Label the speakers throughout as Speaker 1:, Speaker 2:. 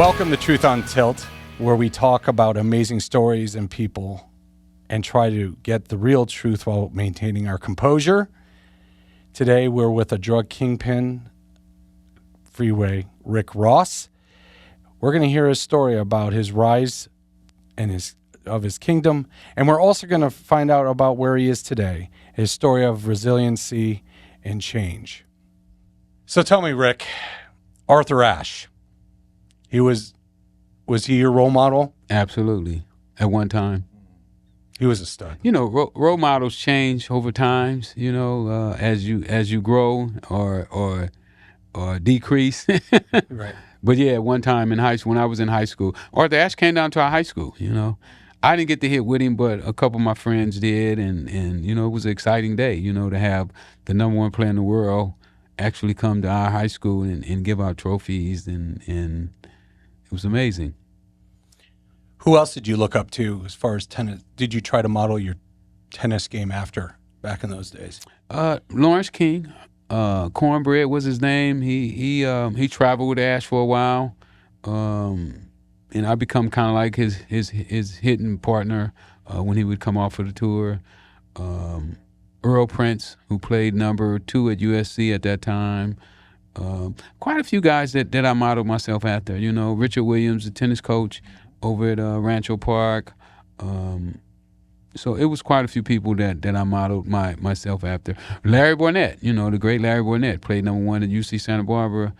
Speaker 1: Welcome to Truth on Tilt, where we talk about amazing stories and people and try to get the real truth while maintaining our composure. Today, we're with a drug kingpin, Freeway Rick Ross. We're going to hear his story about his rise and his kingdom, and we're also going to find out about where he is today, his story of resiliency and change. So tell me, Rick, Arthur Ashe, was he your role model?
Speaker 2: Absolutely. At one time.
Speaker 1: He was a stud.
Speaker 2: You know, role models change over times, you know, as you grow or decrease.
Speaker 1: Right.
Speaker 2: But yeah, at one time in high school, when I was in high school, Arthur Ashe came down to our high school, you know. I didn't get to hit with him, but a couple of my friends did, and you know, it was an exciting day, you know, to have the number one player in the world actually come to our high school and give out trophies, and it was amazing.
Speaker 1: Who else did you look up to as far as tennis? Did you try to model your tennis game after back in those days?
Speaker 2: Lawrence King, Cornbread was his name. He traveled with Ash for a while, and I become kind of like his hitting partner when he would come off of the tour. Earl Prince, who played number 2 at USC at that time. Quite a few guys that I modeled myself after. You know, Richard Williams, the tennis coach over at Rancho Park. So it was quite a few people that I modeled myself after. Larry Barnett, you know, the great Larry Barnett, played number 1 at UC Santa Barbara.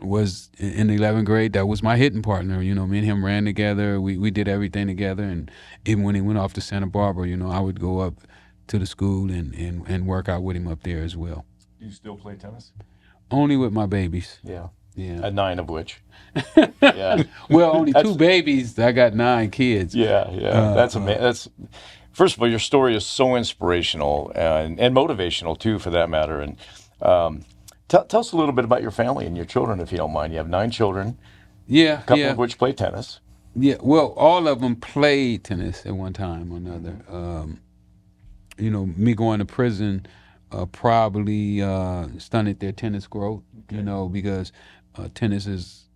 Speaker 2: Was in the 11th grade. That was my hitting partner. You know, me and him ran together. We did everything together. And even when he went off to Santa Barbara, you know, I would go up to the school and work out with him up there as well.
Speaker 3: Do you still play tennis?
Speaker 2: Only with my babies.
Speaker 3: Yeah.
Speaker 2: Yeah.
Speaker 3: 9 of which. Yeah.
Speaker 2: Well, only 2 babies. I got 9 kids.
Speaker 3: Yeah. That's amazing. That's, first of all, your story is so inspirational and motivational too, for that matter. And tell us a little bit about your family and your children, if you don't mind. You have 9 children.
Speaker 2: Yeah.
Speaker 3: A couple of which play tennis.
Speaker 2: Yeah. Well, all of them played tennis at one time or another. You know, me going to prison probably stunted their tennis growth. Okay. You know, because tennis is,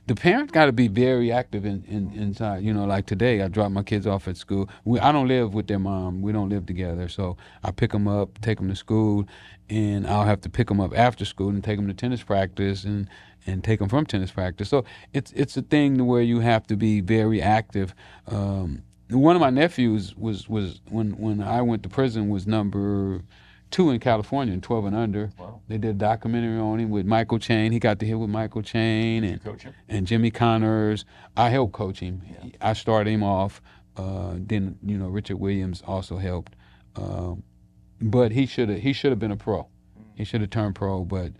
Speaker 2: the parents got to be very active inside. You know, like today, I dropped my kids off at school. I don't live with their mom. We don't live together. So I pick them up, take them to school, and I'll have to pick them up after school and take them to tennis practice and take them from tennis practice. So it's a thing where you have to be very active. One of my nephews was when I went to prison was number 2 in California, in 12 and under.
Speaker 3: Wow. They
Speaker 2: did a documentary on him with Michael Chain. He got to hit with Michael Chain and Jimmy Connors. I helped coach him. Yeah. I started him off. Then, you know, Richard Williams also helped. But he should have been a pro. He should have turned pro. But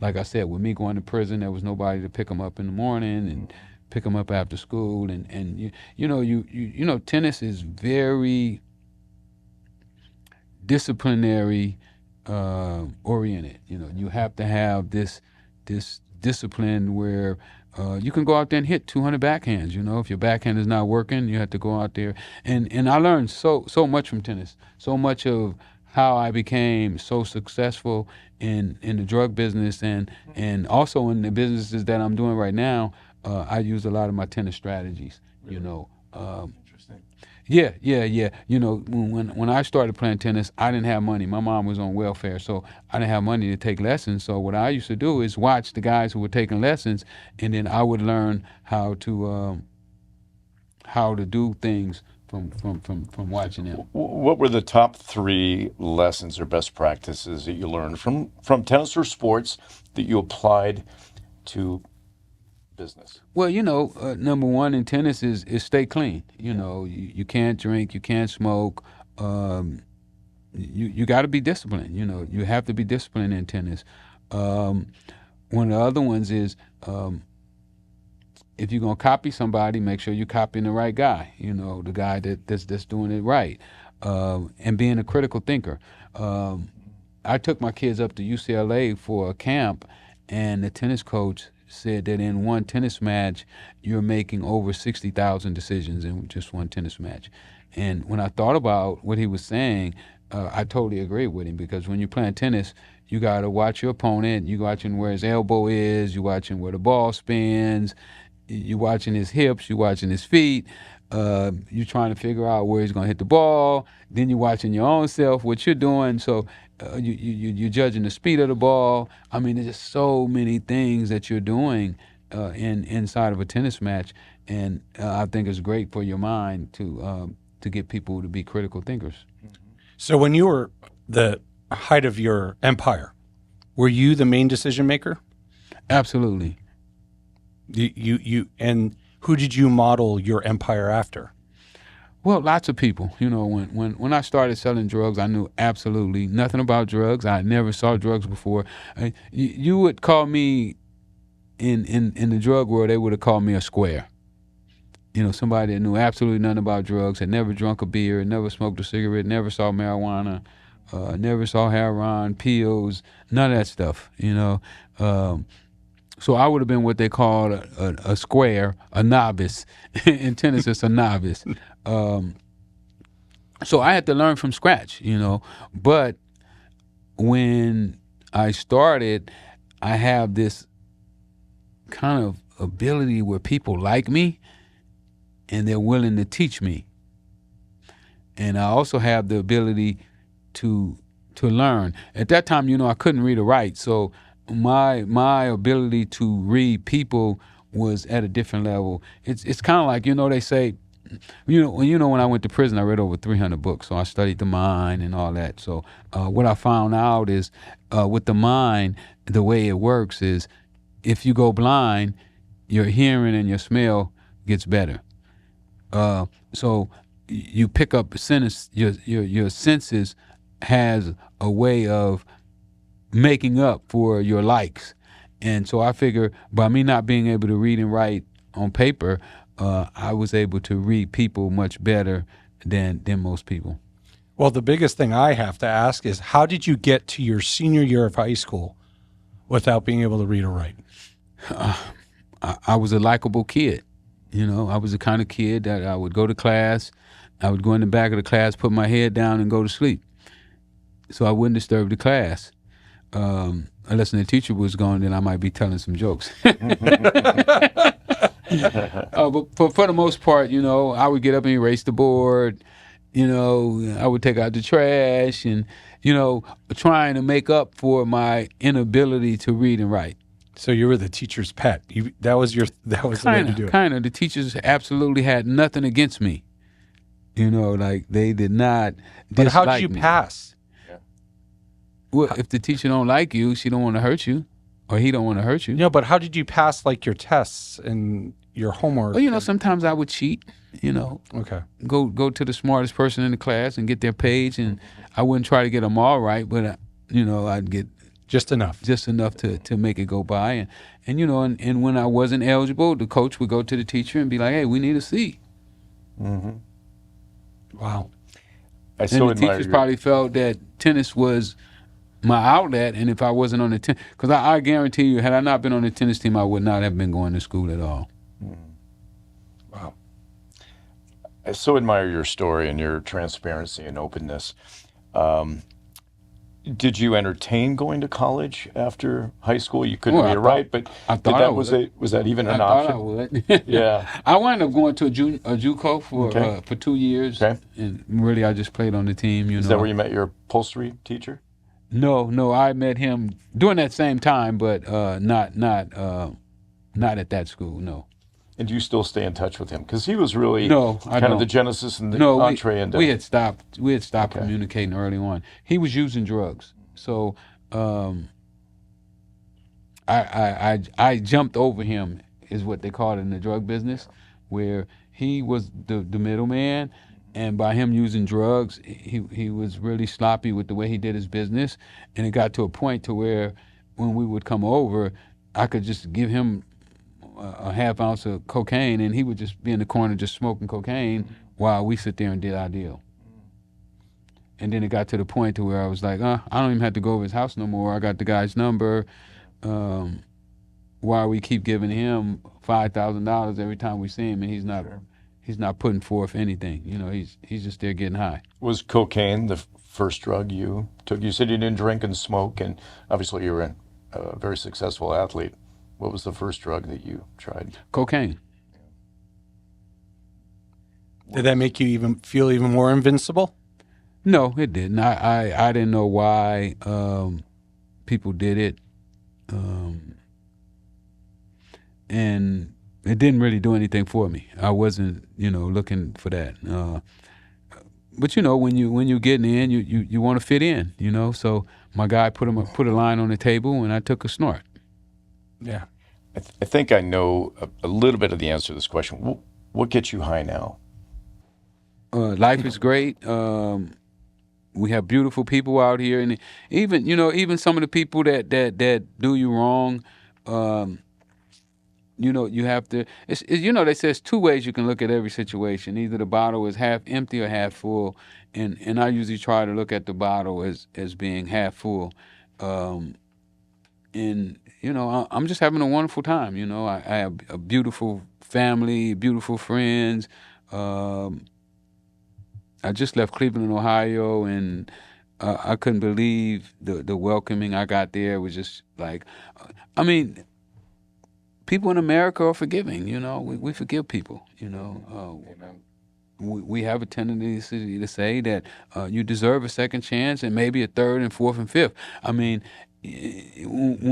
Speaker 2: like I said, with me going to prison, there was nobody to pick him up in the morning and pick him up after school. And you know, tennis is very disciplinary oriented. You know, you have to have this discipline where you can go out there and hit 200 backhands. You know, if your backhand is not working, you have to go out there. And I learned so much from tennis. So much of how I became so successful in the drug business and also in the businesses that I'm doing right now. I use a lot of my tennis strategies. Really? You know.
Speaker 3: Interesting.
Speaker 2: Yeah. You know, when I started playing tennis, I didn't have money. My mom was on welfare, so I didn't have money to take lessons. So what I used to do is watch the guys who were taking lessons, and then I would learn how to do things from watching them.
Speaker 3: What were the top 3 lessons or best practices that you learned from tennis or sports that you applied to business?
Speaker 2: Well, you know, number 1 in tennis is stay clean. You know, you can't drink, you can't smoke. You got to be disciplined. You know, you have to be disciplined in tennis. One of the other ones is if you're gonna copy somebody, make sure you're copying the right guy. You know, the guy that's doing it right, and being a critical thinker. I took my kids up to UCLA for a camp, and the tennis coach said that in one tennis match, you're making over 60,000 decisions in just one tennis match. And when I thought about what he was saying, I totally agree with him, because when you're playing tennis, You got to watch your opponent. You watching where his elbow is. You watching where the ball spins. You watching his hips. You watching his feet. You trying to figure out where he's going to hit the ball. Then you watching your own self, what you're doing. So you're judging the speed of the ball. I mean, there's just so many things that you're doing inside of a tennis match, and I think it's great for your mind to get people to be critical thinkers.
Speaker 1: So when you were the height of your empire, were you the main decision maker?
Speaker 2: Absolutely.
Speaker 1: You and who did you model your empire after?
Speaker 2: Well, lots of people. You know, when I started selling drugs, I knew absolutely nothing about drugs. I never saw drugs before. You would call me in the drug world, they would have called me a square. You know, somebody that knew absolutely nothing about drugs, had never drunk a beer, never smoked a cigarette, never saw marijuana, never saw heroin, pills, none of that stuff, you know. So I would have been what they call a square, a novice. In tennis, it's a novice. So I had to learn from scratch, you know. But when I started, I have this kind of ability where people like me and they're willing to teach me. And I also have the ability to learn. At that time, you know, I couldn't read or write, so my ability to read people was at a different level. It's kind of like, you know, they say, when I went to prison, I read over 300 books, so I studied the mind and all that. So what I found out is with the mind, the way it works is if you go blind, your hearing and your smell gets better. So you pick up your senses has a way of making up for your likes. And so I figure by me not being able to read and write on paper, I was able to read people much better than most people.
Speaker 1: Well, the biggest thing I have to ask is, how did you get to your senior year of high school without being able to read or write?
Speaker 2: I was a likable kid. You know, I was the kind of kid that I would go to class, I would go in the back of the class, put my head down and go to sleep. So I wouldn't disturb the class. Unless the teacher was gone, then I might be telling some jokes. But for the most part, you know, I would get up and erase the board. You know, I would take out the trash and, you know, trying to make up for my inability to read and write.
Speaker 1: So you were the teacher's pet. That was the way to do it.
Speaker 2: Kind of. The teachers absolutely had nothing against me. You know, like they did not dislike me.
Speaker 1: But how did you pass?
Speaker 2: Well, if the teacher don't like you, she don't want to hurt you, or he don't want to hurt you.
Speaker 1: No, but how did you pass like your tests and your homework?
Speaker 2: Well, you know, sometimes I would cheat. You know,
Speaker 1: okay,
Speaker 2: go to the smartest person in the class and get their page, and I wouldn't try to get them all right, but you know, I'd get
Speaker 1: just enough
Speaker 2: to make it go by, and you know, and when I wasn't eligible, the coach would go to the teacher and be like, "Hey, we need a C."
Speaker 3: Mm-hmm.
Speaker 1: Wow.
Speaker 3: And
Speaker 2: the teachers probably felt that tennis was my outlet, and if I wasn't on the tennis, because I guarantee you, had I not been on the tennis team, I would not have been going to school at all.
Speaker 3: Wow. I so admire your story and your transparency and openness. Did you entertain going to college after high school? You couldn't read or write, but
Speaker 2: I thought I would.
Speaker 3: Was that even an
Speaker 2: option?
Speaker 3: I
Speaker 2: thought I would.
Speaker 3: Yeah.
Speaker 2: I wound up going to a JUCO for 2 years, and really I just played on the team. You know.
Speaker 3: Is that where you met your upholstery teacher?
Speaker 2: No, I met him during that same time, but not at that school. No.
Speaker 3: And do you still stay in touch with him? Because he was really
Speaker 2: kind
Speaker 3: of the genesis and the entree into.
Speaker 2: We had stopped communicating early on. He was using drugs, so I jumped over him, is what they call it in the drug business, where he was the middleman, and by him using drugs, he was really sloppy with the way he did his business, and it got to a point to where when we would come over, I could just give him a half ounce of cocaine, and he would just be in the corner just smoking cocaine while we sit there and did our deal. And then it got to the point to where I was like, I don't even have to go over his house no more. I got the guy's number. Why we keep giving him $5,000 every time we see him, and He's not putting forth anything. You know, he's just there getting high.
Speaker 3: Was cocaine the first drug you took? You said you didn't drink and smoke, and obviously you were a very successful athlete. What was the first drug that you tried?
Speaker 2: Cocaine.
Speaker 1: Did that make you feel even more invincible?
Speaker 2: No, it didn't. I didn't know why people did it, and it didn't really do anything for me. I wasn't, looking for that. But when you're getting in, you want to fit in, So my guy put a line on the table, and I took a snort.
Speaker 1: Yeah.
Speaker 3: I think I know a little bit of the answer to this question. What gets you high now?
Speaker 2: Life is great. We have beautiful people out here, and even some of the people that do you wrong, you have to. They say it's two ways you can look at every situation. Either the bottle is half empty or half full, and I usually try to look at the bottle as being half full. And I'm just having a wonderful time. I have a beautiful family, beautiful friends. I just left Cleveland, Ohio, and I couldn't believe the welcoming I got there. It was just like, people in America are forgiving. We forgive people. We have a tendency to say that you deserve a second chance and maybe a third and fourth and fifth. When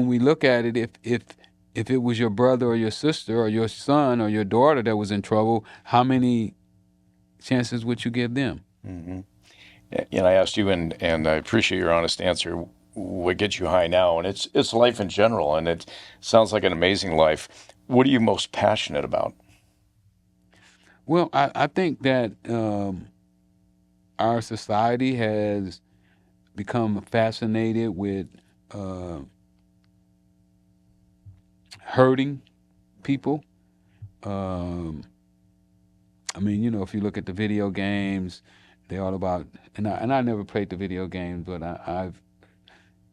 Speaker 2: we look at it, if it was your brother or your sister or your son or your daughter that was in trouble, how many chances would you give them?
Speaker 3: Mm-hmm. And I asked you, and I appreciate your honest answer, what gets you high now? And it's life in general, and it sounds like an amazing life. What are you most passionate about?
Speaker 2: Well, I think that our society has become fascinated with hurting people. If you look at the video games, they're all about, and I never played the video games, but I've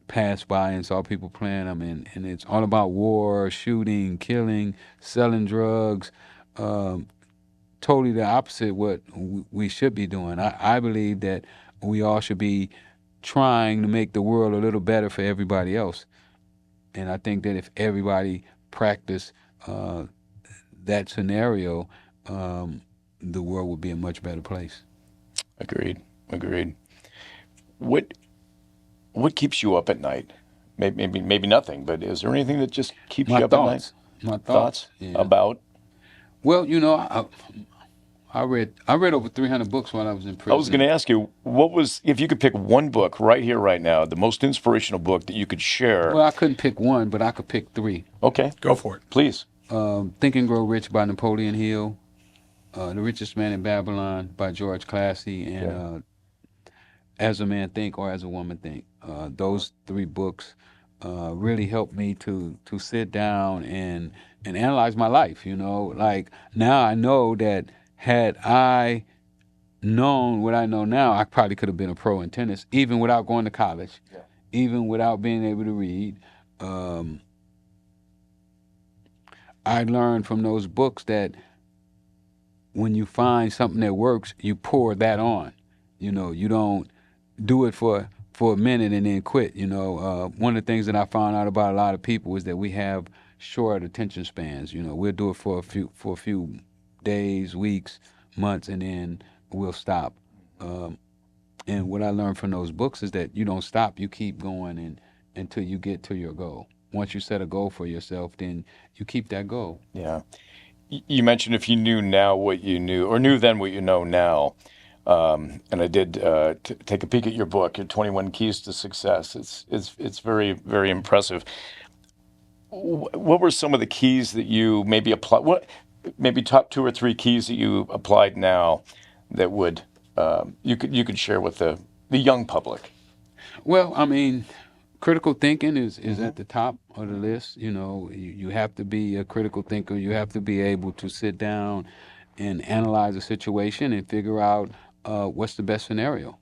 Speaker 2: passed by and saw people playing them, and it's all about war, shooting, killing, selling drugs. Totally the opposite what we should be doing. I believe that we all should be trying to make the world a little better for everybody else. And I think that if everybody practiced that scenario, the world would be a much better place.
Speaker 3: Agreed. What keeps you up at night? Maybe nothing, but is there anything that just keeps you up at night?
Speaker 2: My thoughts. Yeah.
Speaker 3: About?
Speaker 2: Well, I read over 300 books while I was in prison.
Speaker 3: I was going to ask you, if you could pick one book right here, right now, the most inspirational book that you could share?
Speaker 2: Well, I couldn't pick one, but I could pick three.
Speaker 3: Okay.
Speaker 1: Go for it.
Speaker 3: Please.
Speaker 2: Think and Grow Rich by Napoleon Hill, The Richest Man in Babylon by George Classy, and As a Man Think or As a Woman Think. Those three books really helped me to sit down and analyze my life. Like now I know that had I known what I know now, I probably could have been a pro in tennis, even without going to college, even without being able to read. I learned from those books that when you find something that works, you pour that on. You don't do it for a minute and then quit. One of the things that I found out about a lot of people is that we have short attention spans. We'll do it for a few days, weeks, months, and then we'll stop. And what I learned from those books is that you don't stop, you keep going until you get to your goal. Once you set a goal for yourself, then you keep that goal.
Speaker 3: Yeah. You mentioned if you knew now what you knew, or knew then what you know now. And I did take a peek at your book, your 21 Keys to Success. It's very, very impressive. What were some of the keys that you maybe applied? Maybe top 2 or 3 keys that you applied now that would you could share with the young public?
Speaker 2: Well, critical thinking is at the top of the list. You have to be a critical thinker. You have to be able to sit down and analyze a situation and figure out what's the best scenario.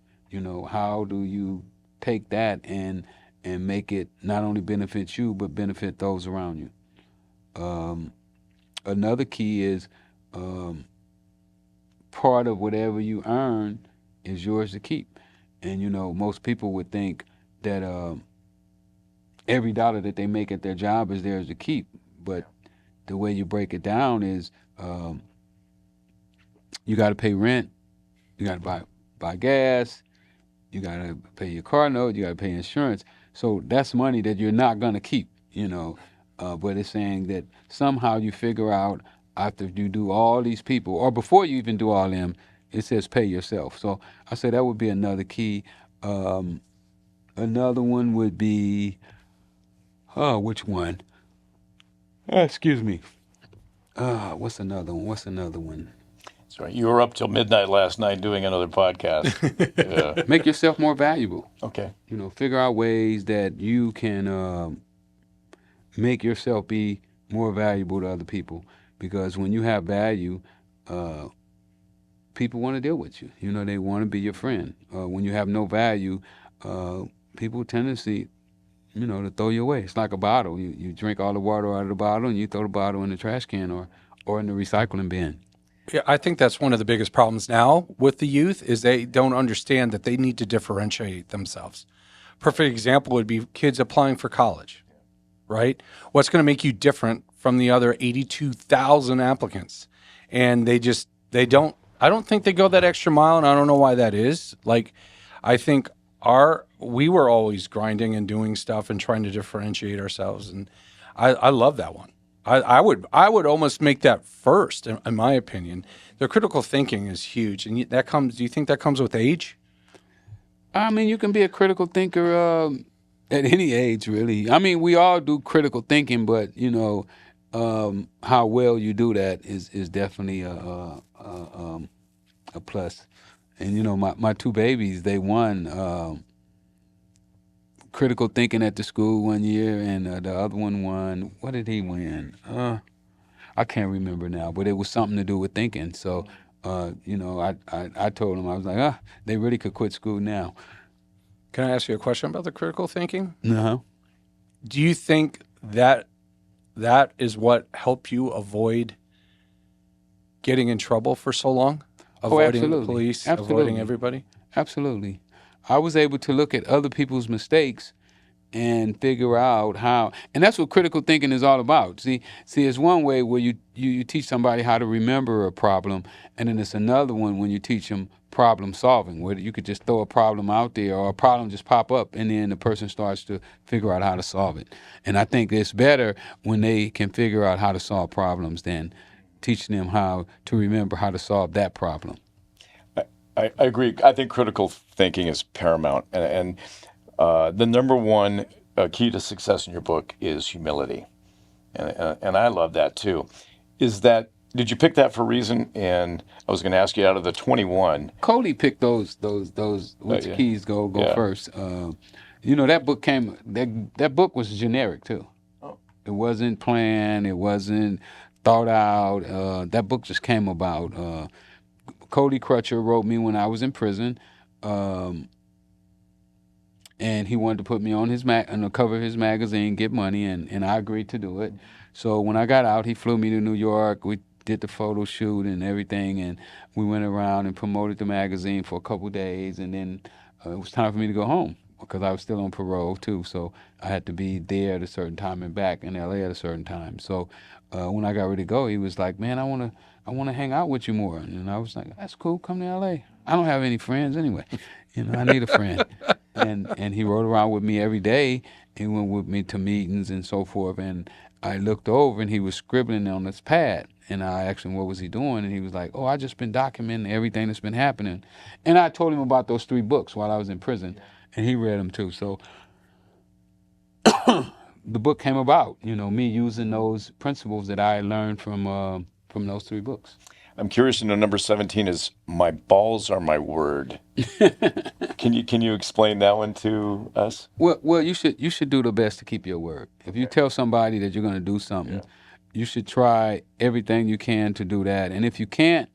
Speaker 2: How do you take that and make it not only benefit you but benefit those around you. Another key is part of whatever you earn is yours to keep. And most people would think that every dollar that they make at their job is theirs to keep. But the way you break it down is you got to pay rent, you got to buy gas, you got to pay your car note, you got to pay insurance. So that's money that you're not going to keep, but it's saying that somehow you figure out after you do all these people, or before you even do all them, it says pay yourself. So I say that would be another key. Another one would be, which one? Excuse me. What's another one?
Speaker 3: Sorry, you were up till midnight last night doing another podcast. Yeah.
Speaker 2: Make yourself more valuable.
Speaker 3: Okay.
Speaker 2: Figure out ways that you can make yourself be more valuable to other people. Because when you have value, people want to deal with you. They want to be your friend. When you have no value, people tendency, to throw you away. It's like a bottle. You drink all the water out of the bottle and you throw the bottle in the trash can or in the recycling bin.
Speaker 1: Yeah, I think that's one of the biggest problems now with the youth is they don't understand that they need to differentiate themselves. Perfect example would be kids applying for college, right? What's going to make you different from the other 82,000 applicants? And I don't think they go that extra mile, and I don't know why that is. Like, I think we were always grinding and doing stuff and trying to differentiate ourselves, and I love that one. I would almost make that first, in my opinion. The critical thinking is huge, and do you think that comes with age?
Speaker 2: I mean, you can be a critical thinker at any age, really. I mean, we all do critical thinking, but how well you do that is definitely a plus. And my two babies, they won critical thinking at the school one year, and the other one won. What did he win? I can't remember now, but it was something to do with thinking. So, I told them, I was like, they really could quit school now.
Speaker 1: Can I ask you a question about the critical thinking?
Speaker 2: Uh-huh.
Speaker 1: Do you think that is what helped you avoid getting in trouble for so long? Avoiding the police, avoiding everybody?
Speaker 2: Absolutely. I was able to look at other people's mistakes and figure out how, and that's what critical thinking is all about. See, it's one way where you teach somebody how to remember a problem, and then it's another one when you teach them problem solving, where you could just throw a problem out there or a problem just pop up, and then the person starts to figure out how to solve it. And I think it's better when they can figure out how to solve problems than teaching them how to remember how to solve that problem.
Speaker 3: I agree. I think critical thinking is paramount. And the number one key to success in your book is humility. And I love that too. Did you pick that for a reason? And I was going to ask you, out of the 21.
Speaker 2: Cody picked those which keys go first. That book that book was generic too. Oh. It wasn't planned. It wasn't thought out. That book just came about. Cody Crutcher wrote me when I was in prison, and he wanted to put me on on the cover of his magazine, get money, and I agreed to do it. So when I got out, he flew me to New York. We did the photo shoot and everything, and we went around and promoted the magazine for a couple days, and then it was time for me to go home because I was still on parole too. So I had to be there at a certain time and back in LA at a certain time. So when I got ready to go, he was like, "Man, I want to hang out with you more." And I was like, "That's cool. Come to LA. I don't have any friends anyway. I need a friend." And he rode around with me every day. He went with me to meetings and so forth. And I looked over and he was scribbling on this pad. And I asked him, what was he doing? And he was like, I just been documenting everything that's been happening. And I told him about those 3 books while I was in prison. And he read them too. So the book came about, me using those principles that I learned from those 3 books.
Speaker 3: I'm curious to know, number 17 is "My balls are my word." Can you explain that one to us?
Speaker 2: Well, you should do the best to keep your word. If you tell somebody that you're going to do something, you should try everything you can to do that. And if you can't,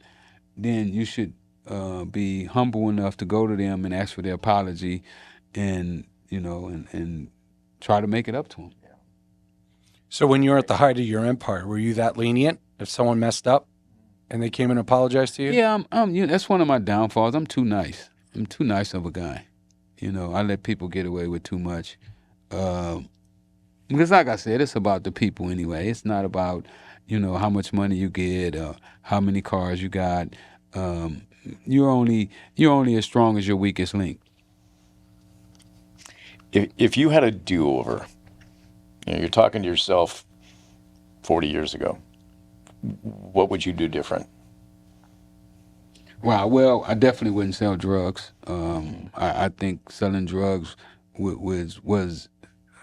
Speaker 2: then you should be humble enough to go to them and ask for their apology, and and try to make it up to them.
Speaker 1: So when you're at the height of your empire, were you that lenient if someone messed up? And they came and apologized to you?
Speaker 2: Yeah, that's one of my downfalls. I'm too nice. I'm too nice of a guy. I let people get away with too much. Because like I said, it's about the people anyway. It's not about, how much money you get or how many cars you got. You're only as strong as your weakest link.
Speaker 3: If you had a do-over, you're talking to yourself 40 years ago, what would you do different?
Speaker 2: Wow. Well, I definitely wouldn't sell drugs. I think selling drugs was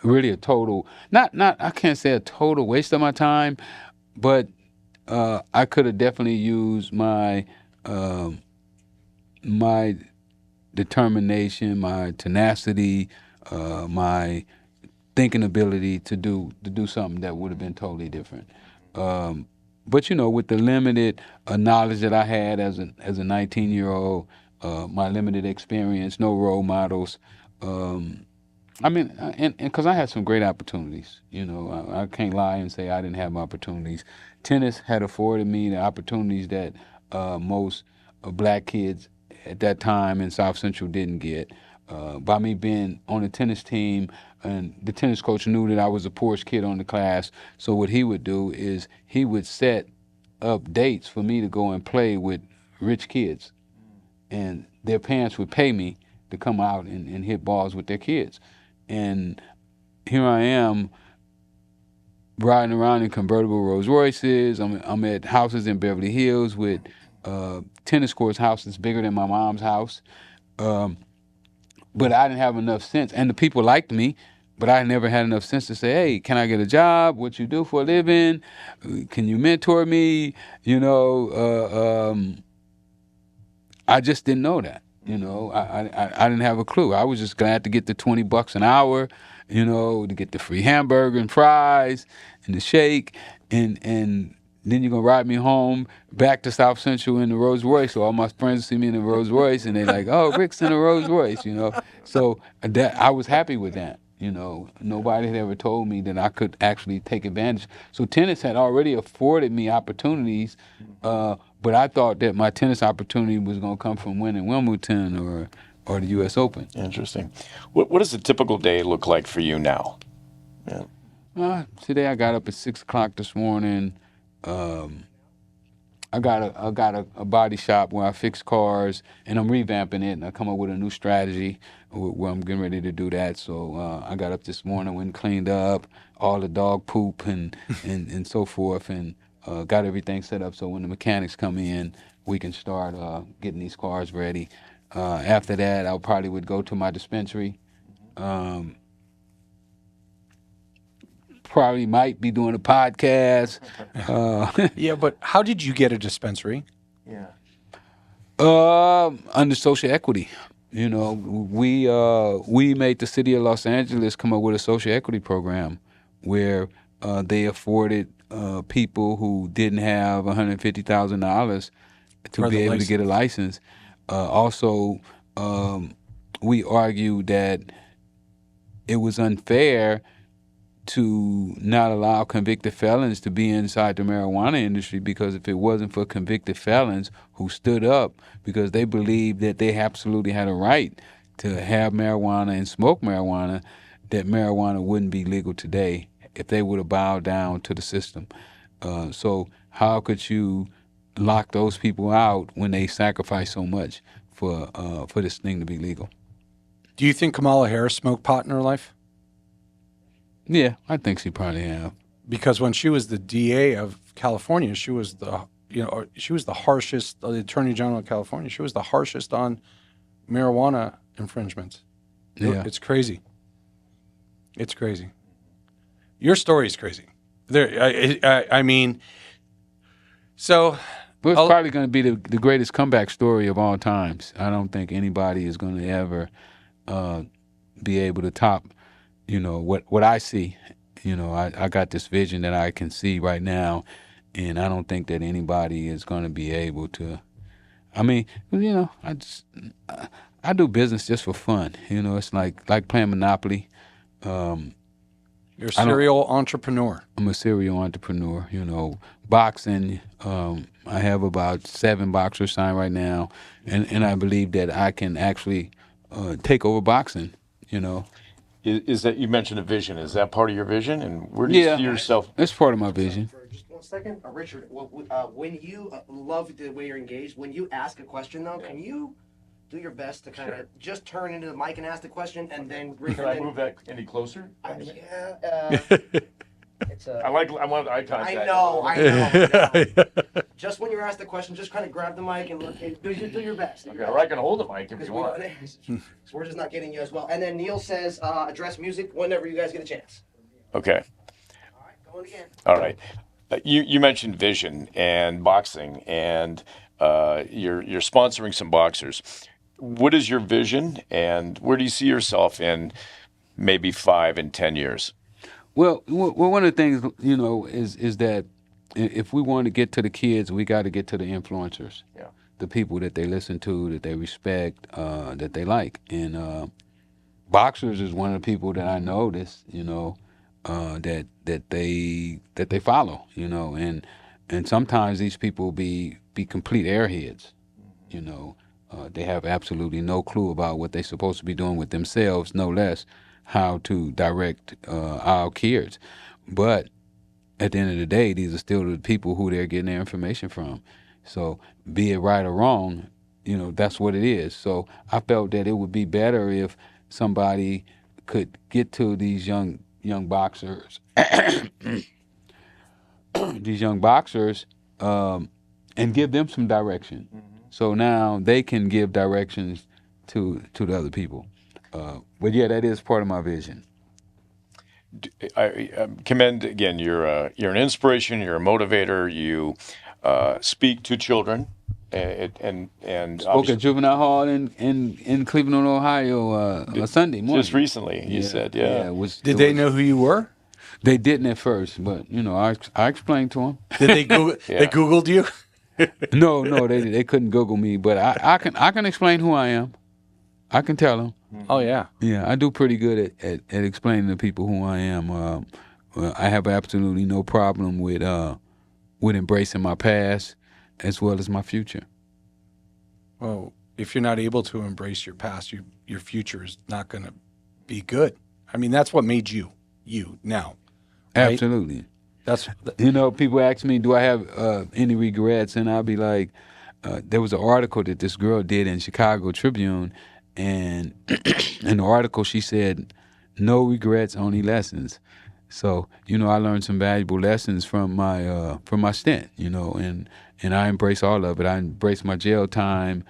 Speaker 2: really a total, not I can't say a total waste of my time, but I could have definitely used my my determination, my tenacity, my thinking ability to do something that would have been totally different. But with the limited knowledge that I had as a 19-year-old, my limited experience, no role models. And because I had some great opportunities, I can't lie and say I didn't have opportunities. Tennis had afforded me the opportunities that most black kids at that time in South Central didn't get. By me being on the tennis team, and the tennis coach knew that I was the poorest kid on the class, so what he would do is he would set up dates for me to go and play with rich kids, and their parents would pay me to come out and hit balls with their kids. And here I am riding around in convertible Rolls Royces. I'm at houses in Beverly Hills with tennis courts, houses bigger than my mom's house. But I didn't have enough sense. And the people liked me, but I never had enough sense to say, hey, can I get a job? What you do for a living? Can you mentor me? I just didn't know that. I didn't have a clue. I was just glad to get the $20 an hour, to get the free hamburger and fries and the shake, and then you're gonna ride me home back to South Central in the Rolls Royce. So all my friends see me in the Rolls Royce, and they're like, "Oh, Rick's in the Rolls Royce," So that I was happy with that. Nobody had ever told me that I could actually take advantage. So tennis had already afforded me opportunities. But I thought that my tennis opportunity was going to come from winning Wimbledon or the U.S. Open.
Speaker 3: Interesting. What does a typical day look like for you now? Yeah.
Speaker 2: Today I got up at 6 o'clock this morning. I got a body shop where I fix cars, and I'm revamping it, and I come up with a new strategy where I'm getting ready to do that. So I got up this morning, went and cleaned up all the dog poop and so forth, and got everything set up so when the mechanics come in, we can start getting these cars ready. After that, I probably would go to my dispensary. Probably might be doing a podcast.
Speaker 1: Yeah, but how did you get a dispensary?
Speaker 3: Yeah.
Speaker 2: Under social equity. We made the city of Los Angeles come up with a social equity program where they afforded people who didn't have $150,000 to be able to get a license. Also, we argued that it was unfair to not allow convicted felons to be inside the marijuana industry, because if it wasn't for convicted felons who stood up because they believed that they absolutely had a right to have marijuana and smoke marijuana, that marijuana wouldn't be legal today if they would have bowed down to the system. So how could you lock those people out when they sacrifice so much for this thing to be legal?
Speaker 1: Do you think Kamala Harris smoked pot in her life?
Speaker 2: Yeah, I think she probably have.
Speaker 1: Because when she was the DA of California, she was the harshest, the Attorney General of California. She was the harshest on marijuana infringements.
Speaker 2: Yeah.
Speaker 1: It's crazy. It's crazy. Your story is crazy. I mean, so.
Speaker 2: But it's probably going to be the greatest comeback story of all times. I don't think anybody is going to ever be able to top, what I see. I got this vision that I can see right now, and I don't think that anybody is going to be able to. I mean, I do business just for fun. It's like playing Monopoly.
Speaker 1: You're a serial entrepreneur.
Speaker 2: I'm a serial entrepreneur. Boxing. I have about 7 boxers signed right now, and I believe that I can actually take over boxing.
Speaker 3: Is that, you mentioned a vision? Is that part of your vision? And where do you see yourself?
Speaker 2: It's part of my vision.
Speaker 4: For just 1 second, Richard, when you love the way you're engaged, when you ask a question though, can you do your best to kind of just turn into the mic and ask the question, and then
Speaker 3: Can I move that any closer?
Speaker 4: It's a.
Speaker 3: I want eye contact.
Speaker 4: I know. Just when you're asked the question, just kind of grab the mic and do your best.
Speaker 3: Okay, or I can hold the mic if you want.
Speaker 4: So we're just not getting you as well. And then Neil says, address music whenever you guys get a chance.
Speaker 3: Okay.
Speaker 4: All right, going again.
Speaker 3: All right. You mentioned vision and boxing, and you're sponsoring some boxers. What is your vision, and where do you see yourself in maybe 5 and 10 years?
Speaker 2: Well, one of the things, is that if we want to get to the kids, we got to get to the influencers, the people that they listen to, that they respect, that they like. And boxers is one of the people that I notice, that they follow, and sometimes these people be complete airheads, they have absolutely no clue about what they're supposed to be doing with themselves, no less how to direct our kids. But at the end of the day, these are still the people who they're getting their information from. So be it right or wrong, that's what it is. So I felt that it would be better if somebody could get to these young boxers, and give them some direction. So now they can give directions to the other people. But yeah, that is part of my vision.
Speaker 3: I commend again. You're an inspiration. You're a motivator. You speak to children, and
Speaker 2: spoke at Juvenile Hall in Cleveland, Ohio, Sunday morning.
Speaker 3: Just recently, you said,
Speaker 1: Did they know who you were?
Speaker 2: They didn't at first, but I explained to them.
Speaker 1: Did they Google? They Googled you?
Speaker 2: No, they couldn't Google me, but I can explain who I am. I can tell them.
Speaker 1: Oh yeah.
Speaker 2: Yeah, I do pretty good at explaining to people who I am. I have absolutely no problem with embracing my past as well as my future.
Speaker 1: Well, if you're not able to embrace your past, your future is not going to be good. I mean, that's what made you now. Right?
Speaker 2: Absolutely.
Speaker 1: That's
Speaker 2: people ask me, do I have any regrets? And I'll be like, there was an article that this girl did in Chicago Tribune, and in the article she said, no regrets, only lessons. So, I learned some valuable lessons from my stint, and I embrace all of it. I embrace my jail time,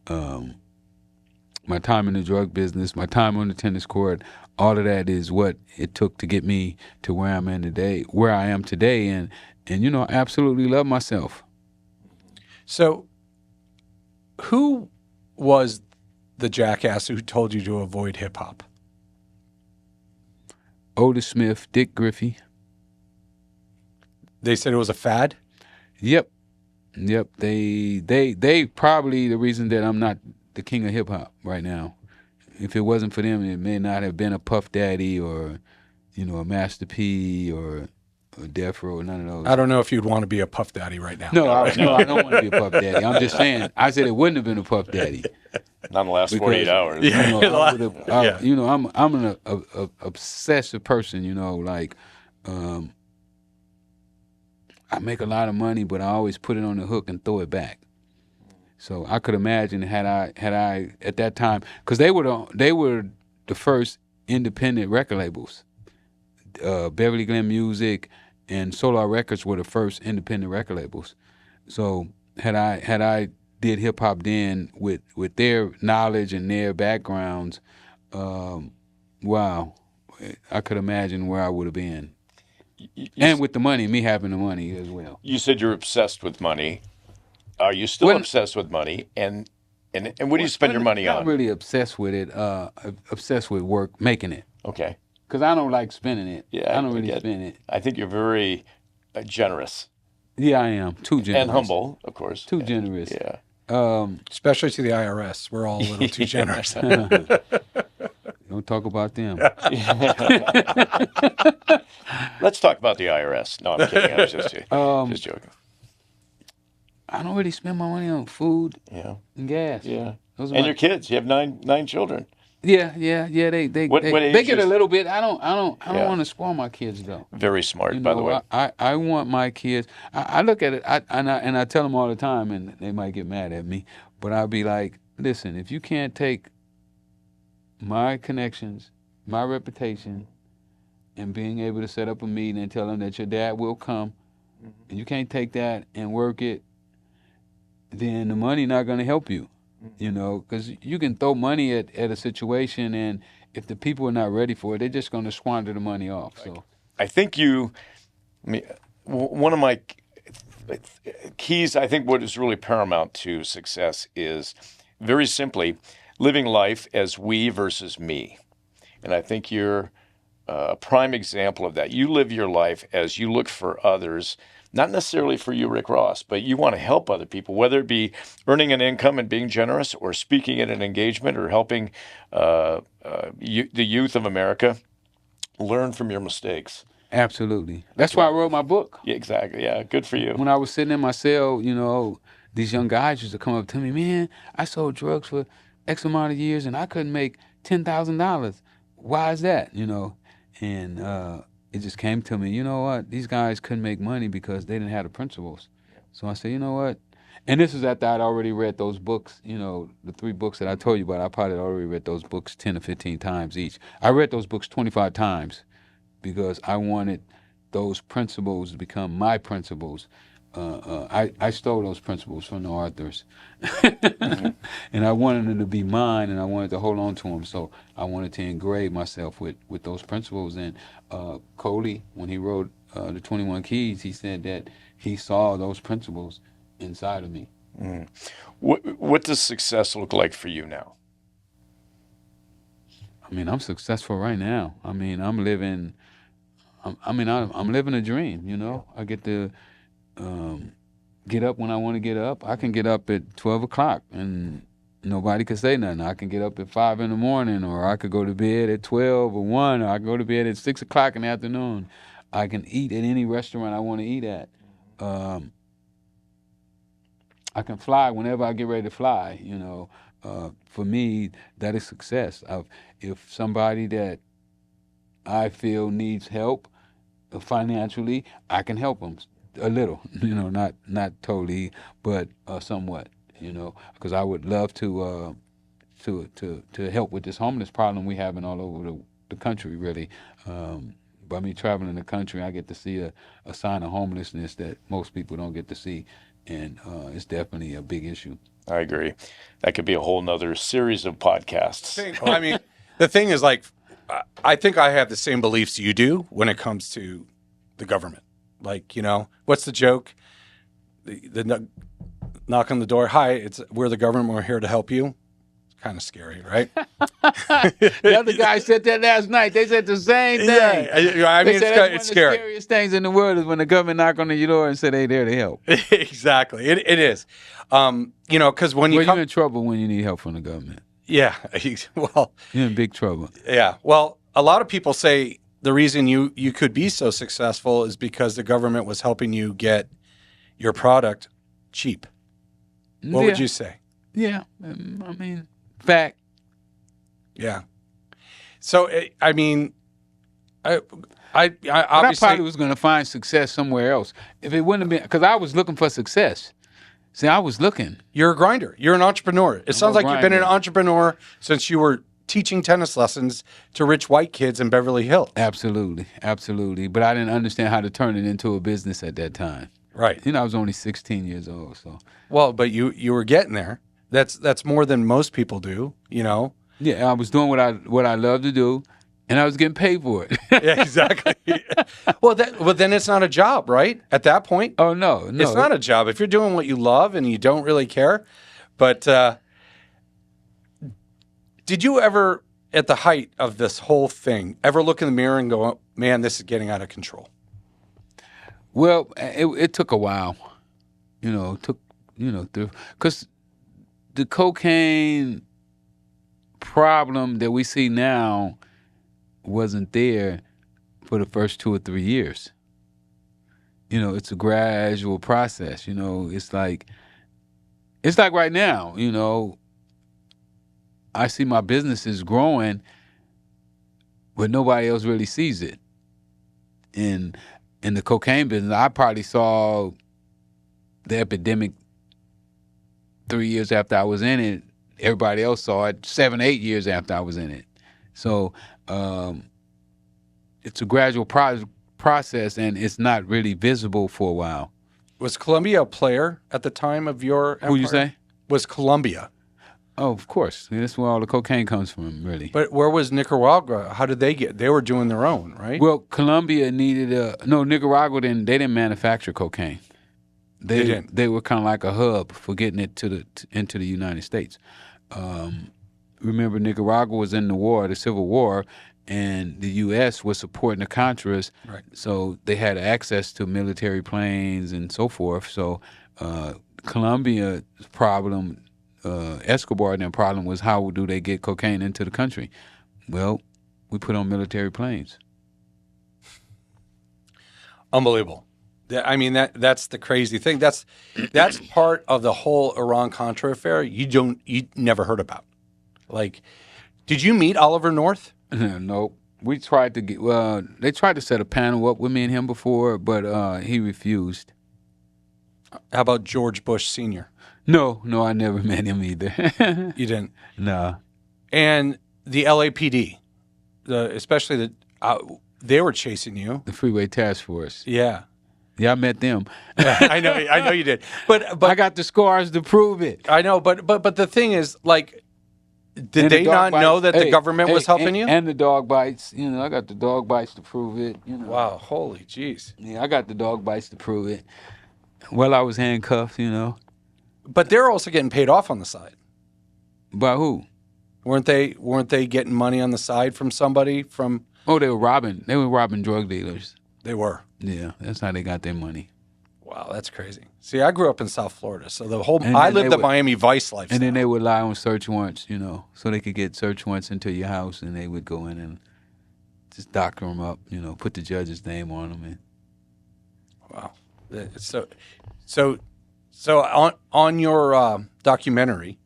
Speaker 2: my time in the drug business, my time on the tennis court. All of that is what it took to get me to where I am today, and I absolutely love myself.
Speaker 1: So, who was the jackass who told you to avoid hip hop?
Speaker 2: Otis Smith, Dick Griffey.
Speaker 1: They said it was a fad?
Speaker 2: Yep. They probably the reason that I'm not the king of hip hop right now. If it wasn't for them, it may not have been a Puff Daddy or, a Master P or Death Row, none of those.
Speaker 1: I don't know if you'd want to be a Puff Daddy right now.
Speaker 2: No, I don't want to be a Puff Daddy. I'm just saying. I said it wouldn't have been a Puff Daddy.
Speaker 3: Not in the last 48 hours.
Speaker 2: Yeah. I'm an obsessive person. I make a lot of money, but I always put it on the hook and throw it back. So I could imagine had I at that time, because they were the first independent record labels. Beverly Glen Music and Solar Records were the first independent record labels. So had I did hip hop then with their knowledge and their backgrounds, wow, I could imagine where I would have been. And with the money, me having the money as well. You
Speaker 3: said you're obsessed with money. Are you still obsessed with money? And what do you spend your money on?
Speaker 2: I'm not really obsessed with it. Obsessed with work, making it.
Speaker 3: Okay.
Speaker 2: Because I don't like spending it.
Speaker 3: Yeah,
Speaker 2: I don't really spend it.
Speaker 3: I think you're very generous.
Speaker 2: Yeah, I am. Too generous.
Speaker 3: And humble, of course.
Speaker 2: Too generous.
Speaker 3: Yeah.
Speaker 1: Especially to the IRS. We're all a little too generous.
Speaker 2: Don't Don't talk about them.
Speaker 3: Let's talk about the IRS. No, I'm kidding. I was just joking.
Speaker 2: I don't really spend my money on food
Speaker 3: Yeah.
Speaker 2: and gas.
Speaker 3: Yeah.
Speaker 2: Those are
Speaker 3: And
Speaker 2: my-
Speaker 3: your kids. You have nine children.
Speaker 2: Yeah. They
Speaker 3: What
Speaker 2: they
Speaker 3: age
Speaker 2: get a
Speaker 3: is-
Speaker 2: little bit. I don't
Speaker 3: Yeah.
Speaker 2: want to spoil my kids though.
Speaker 3: Very smart,
Speaker 2: You
Speaker 3: by the
Speaker 2: know,
Speaker 3: way.
Speaker 2: I want my kids. I look at it, and I tell them all the time, and they might get mad at me, but I'll be like, listen, if you can't take my connections, my reputation, and being able to set up a meeting and tell them that your dad will come, and you can't take that and work it, then the money not going to help you, you know, because you can throw money at a situation, and if the people are not ready for it, they're just going to squander the money off. So
Speaker 3: I think one of my keys, I think what is really paramount to success is very simply living life as we versus me. And I think you're a prime example of that. You live your life as you look for others, not necessarily for you, Rick Ross, but you want to help other people, whether it be earning an income and being generous or speaking at an engagement or helping the youth of America learn from your mistakes.
Speaker 2: absolutely. That's why I wrote my book.
Speaker 3: Yeah, exactly. Yeah, good for you.
Speaker 2: When I was sitting in my cell, you know, these young guys used to come up to me, man, I sold drugs for X amount of years and I couldn't make $10,000. Why is that? You know, and it just came to me, you know what? These guys couldn't make money because they didn't have the principles. So I said, you know what? And this is after I'd already read those books, you know, the 3 books that I told you about. I probably already read those books 10 or 15 times each. I read those books 25 times because I wanted those principles to become my principles. I stole those principles from the authors, and I wanted them to be mine, and I wanted to hold on to them. So I wanted to engrave myself with those principles. And Coley, when he wrote the 21 Keys, he said that he saw those principles inside of me.
Speaker 3: What does success look like for you now?
Speaker 2: I mean, I'm successful right now. I mean, I'm living a dream, you know. I get to get up when I want to get up. I can get up at 12 o'clock and nobody can say nothing. I can get up at 5 in the morning, or I could go to bed at 12 or 1, or I can go to bed at 6 o'clock in the afternoon. I can eat at any restaurant I want to eat at. I can fly whenever I get ready to fly, you know. For me, that is success. If somebody that I feel needs help financially, I can help them a little, you know, not totally, but somewhat, you know, because I would love to help with this homeless problem we having all over the country, really. By me traveling the country, I get to see a sign of homelessness that most people don't get to see, and it's definitely a big issue.
Speaker 3: I agree. That could be a whole nother series of podcasts.
Speaker 1: I mean, the thing is, like, I think I have the same beliefs you do when it comes to the government. Like, you know, what's the joke? The knock on the door. Hi, we're the government. We're here to help you. It's kind of scary, right?
Speaker 2: The other guy said that last night. They said the same thing.
Speaker 1: Yeah, I mean,
Speaker 2: They said
Speaker 1: it's
Speaker 2: one of the
Speaker 1: scary.
Speaker 2: scariest things in the world is when the government knock on your door and say they there to help.
Speaker 1: Exactly, it is. You know, because when
Speaker 2: You're in trouble when you need help from the government.
Speaker 1: yeah, well,
Speaker 2: You're in big trouble.
Speaker 1: yeah, well, a lot of people say the reason you could be so successful is because the government was helping you get your product cheap. What would you say?
Speaker 2: Yeah, I mean, fact.
Speaker 1: Yeah. So I mean, I
Speaker 2: But I
Speaker 1: obviously
Speaker 2: probably was going to find success somewhere else if it wouldn't have been, because I was looking for success. See, I was looking.
Speaker 1: you're a grinder. You're an entrepreneur. It sounds
Speaker 2: a
Speaker 1: like you've been an
Speaker 2: grinder.
Speaker 1: entrepreneur since you were teaching tennis lessons to rich white kids in Beverly Hills.
Speaker 2: Absolutely, absolutely. But I didn't understand how to turn it into a business at that time.
Speaker 1: Right.
Speaker 2: You know, I was only 16 years old, so.
Speaker 1: Well, but you were getting there. That's more than most people do, you know.
Speaker 2: Yeah, I was doing what I love to do, and I was getting paid for it.
Speaker 1: Yeah, exactly. well, then it's not a job, right? At that point,
Speaker 2: Oh no,
Speaker 1: it's not a job. If you're doing what you love and you don't really care. But did you ever, at the height of this whole thing, ever look in the mirror and go, "Man, this is getting out of control"?
Speaker 2: Well, it took a while, you know. Because the cocaine problem that we see now wasn't there for the first 2 or 3 years. It's a gradual process. It's like right now, I see my businesses growing, but nobody else really sees it. In the cocaine business, I probably saw the epidemic 3 years after I was in it. Everybody else saw it 7, 8 years after I was in it. So it's a gradual process, and it's not really visible for a while.
Speaker 1: Was Colombia a player at the time of your empire?
Speaker 2: Who you say?
Speaker 1: Was Colombia.
Speaker 2: Oh, of course. That's where all the cocaine comes from, really.
Speaker 1: But where was Nicaragua? How did they get? They were doing their own, right?
Speaker 2: Well, Colombia needed Nicaragua They didn't manufacture cocaine.
Speaker 1: They didn't.
Speaker 2: They were kind of like a hub for getting it into the United States. Remember, Nicaragua was in the Civil War, and the U.S. was supporting the Contras.
Speaker 1: Right.
Speaker 2: So they had access to military planes and so forth. So Colombia's problem, Escobar and their problem was, how do they get cocaine into the country? Well, we put on military planes.
Speaker 1: Unbelievable. I mean, that's the crazy thing. That's part of the whole Iran-Contra affair you never heard about. Like, did you meet Oliver North?
Speaker 2: Nope. We tried to they tried to set a panel up with me and him before, but he refused.
Speaker 1: How about George Bush Sr.?
Speaker 2: No, I never met him either.
Speaker 1: You didn't?
Speaker 2: No.
Speaker 1: And the LAPD, especially they were chasing you.
Speaker 2: The Freeway Task Force.
Speaker 1: Yeah.
Speaker 2: Yeah, I met them.
Speaker 1: I know you did. But
Speaker 2: I got the scars to prove it.
Speaker 1: I know, but the thing is, like, did they not know that the government was helping you?
Speaker 2: And the dog bites. I got the dog bites to prove it.
Speaker 1: Wow, holy jeez.
Speaker 2: Yeah, I got the dog bites to prove it. Well, I was handcuffed,
Speaker 1: But they're also getting paid off on the side.
Speaker 2: By who?
Speaker 1: Weren't they getting money on the side from somebody from?
Speaker 2: Oh, they were robbing drug dealers.
Speaker 1: They were.
Speaker 2: Yeah, that's how they got their money.
Speaker 1: Wow, that's crazy. See, I grew up in South Florida, so I lived the Miami Vice lifestyle.
Speaker 2: And then they would lie on search warrants, so they could get search warrants into your house, and they would go in and just doctor them up, put the judge's name on them.
Speaker 1: Wow. So on your documentary,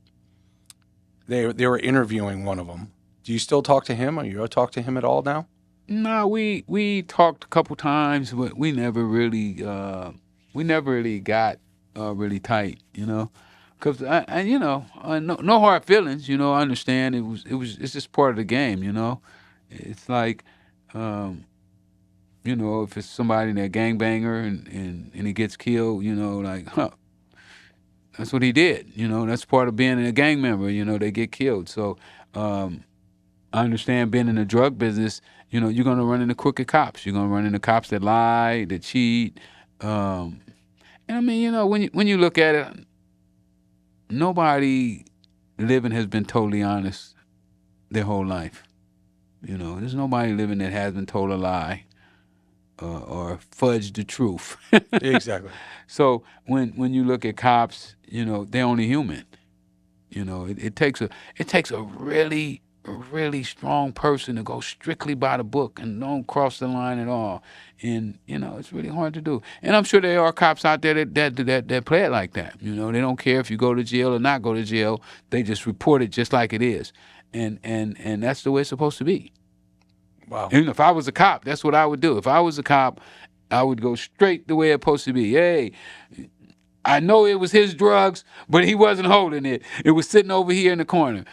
Speaker 1: they were interviewing one of them. Do you still talk to him? Or you talk to him at all now?
Speaker 2: No, we talked a couple times, but we never really got really tight, because no hard feelings, I understand it's just part of the game, It's like, if it's somebody that gangbanger and he gets killed, that's what he did, that's part of being a gang member, they get killed. So I understand being in the drug business, you're going to run into crooked cops. You're going to run into cops that lie, that cheat. And I mean, when you look at it, nobody living has been totally honest their whole life. There's nobody living that has been told a lie or fudged the truth.
Speaker 1: Exactly.
Speaker 2: So when you look at cops, they're only human. It takes a really strong person to go strictly by the book and don't cross the line at all. And, it's really hard to do. And I'm sure there are cops out there that play it like that. They don't care if you go to jail or not go to jail. They just report it just like it is. And that's the way it's supposed to be.
Speaker 1: Wow.
Speaker 2: And if I was a cop, that's what I would do. If I was a cop, I would go straight the way it's supposed to be. Hey, I know it was his drugs, but he wasn't holding it. It was sitting over here in the corner.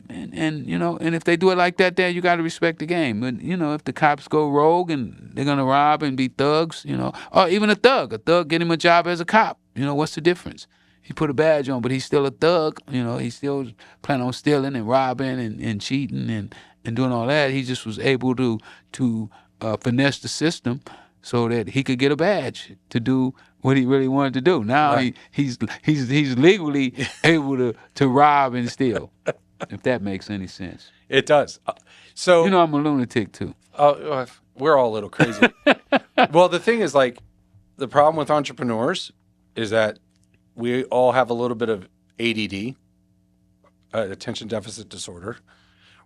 Speaker 2: And if they do it like that there, you got to respect the game. But, if the cops go rogue and they're going to rob and be thugs, or even a thug get him a job as a cop. What's the difference? He put a badge on, but he's still a thug. He still planning on stealing and robbing and cheating and doing all that. He just was able to finesse the system so that he could get a badge to do what he really wanted to do. Now right. he's legally able to rob and steal, if that makes any sense.
Speaker 1: It does. So
Speaker 2: I'm a lunatic too.
Speaker 1: We're all a little crazy. Well, the thing is, like, the problem with entrepreneurs is that we all have a little bit of ADD, attention deficit disorder.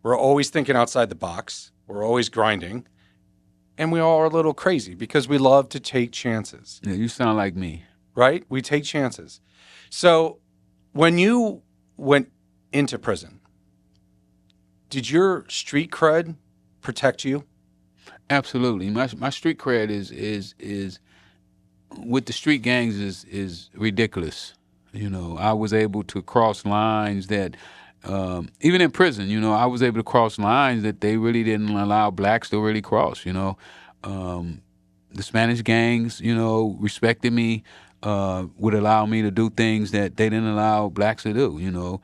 Speaker 1: We're always thinking outside the box. We're always grinding. And we all are a little crazy because we love to take chances,
Speaker 2: Yeah, you sound like me.
Speaker 1: right? We take chances. So when you went into prison, did your street cred protect you?
Speaker 2: Absolutely. My street cred is with the street gangs is ridiculous. You know, I was able to cross lines that even in prison, you know, I was able to cross lines that they really didn't allow blacks to really cross. You know, the Spanish gangs, you know, respected me, would allow me to do things that they didn't allow blacks to do. You know,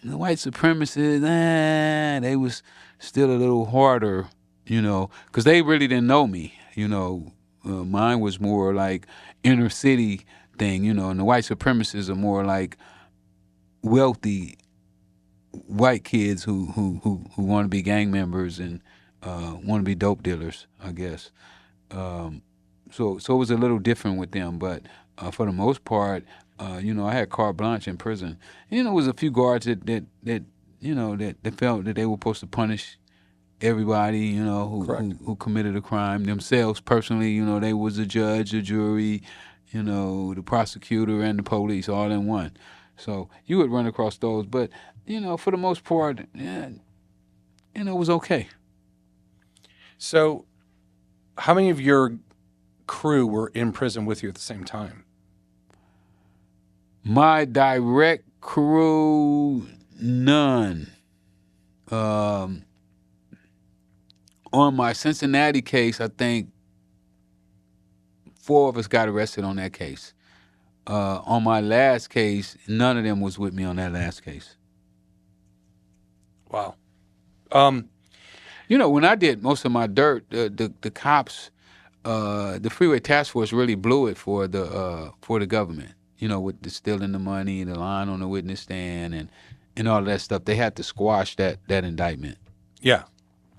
Speaker 2: the white supremacists, they was still a little harder. You know, because they really didn't know me. You know, mine was more like inner city thing. You know, and the white supremacists are more like wealthy white kids who want to be gang members and want to be dope dealers, I guess. So it was a little different with them, but for the most part, you know, I had carte blanche in prison. You know, there was a few guards that you know that felt that they were supposed to punish everybody, you know, who committed a crime themselves personally. You know, they was the judge, the jury, you know, the prosecutor, and the police all in one. So you would run across those, but you know, for the most part, yeah, you know, it was okay.
Speaker 1: So how many of your crew were in prison with you at the same time?
Speaker 2: My direct crew, none. On my Cincinnati case, I think 4 of us got arrested on that case. On my last case, none of them was with me on that last case.
Speaker 1: Wow.
Speaker 2: You know, when I did most of my dirt, the cops, the Freeway Task Force really blew it for the government. You know, with the stealing the money, the lying on the witness stand, and all of that stuff. They had to squash that indictment.
Speaker 1: Yeah.